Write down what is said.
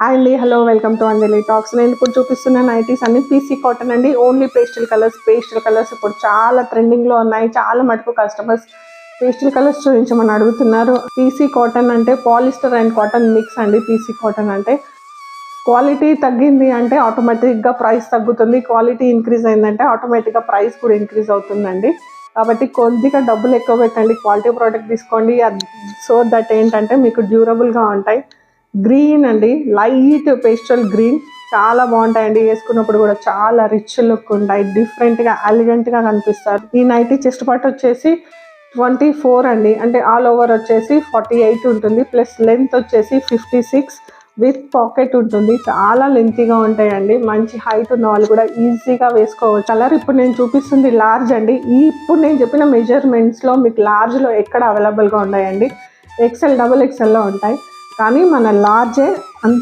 Hi అండి, hello, welcome to Anjali talks. నేను ఇప్పుడు చూపిస్తున్న నైటీస్ అన్ని పీసీ కాటన్ అండి. ఓన్లీ పేస్టల్ కలర్స్ ఇప్పుడు చాలా ట్రెండింగ్లో ఉన్నాయి. చాలా మటుకు కస్టమర్స్ పేస్టల్ కలర్స్ చూపించమని అడుగుతున్నారు. పీసీ కాటన్ అంటే పాలిస్టర్ అండ్ కాటన్ మిక్స్ అండి. పీసీ కాటన్ అంటే క్వాలిటీ తగ్గింది అంటే ఆటోమేటిక్గా ప్రైస్ తగ్గుతుంది, క్వాలిటీ ఇంక్రీజ్ అయిందంటే ఆటోమేటిక్గా ప్రైస్ కూడా ఇంక్రీజ్ అవుతుందండి. కాబట్టి కొద్దిగా డబ్బులు ఎక్కువ పెట్టండి, క్వాలిటీ ప్రోడక్ట్ తీసుకోండి. సో దట్ ఏంటంటే మీకు డ్యూరబుల్గా ఉంటాయి. గ్రీన్ అండి, లైట్ పేస్టల్ గ్రీన్, చాలా బాగుంటాయండి. వేసుకున్నప్పుడు కూడా చాలా రిచ్ లుక్ ఉంటాయి, డిఫరెంట్గా ఎలిగెంట్గా కనిపిస్తారు. ఈ నైటీ చెస్ట్ పార్ట్ వచ్చేసి 24 అండి, అంటే ఆల్ ఓవర్ వచ్చేసి 48 ఉంటుంది, ప్లస్ లెంత్ వచ్చేసి 56 విత్ పాకెట్ ఉంటుంది. చాలా లెంతీగా ఉంటాయండి. మంచి హైట్ ఉన్న వాళ్ళు కూడా ఈజీగా వేసుకోవచ్చు. కలర్ ఇప్పుడు నేను చూపిస్తుంది లార్జ్ అండి. ఇప్పుడు నేను చెప్పిన మెజర్మెంట్స్లో మీకు లార్జ్లో ఎక్కడ అవైలబుల్గా ఉన్నాయండి. XL, XXL లో ఉంటాయి, కానీ మన లార్జే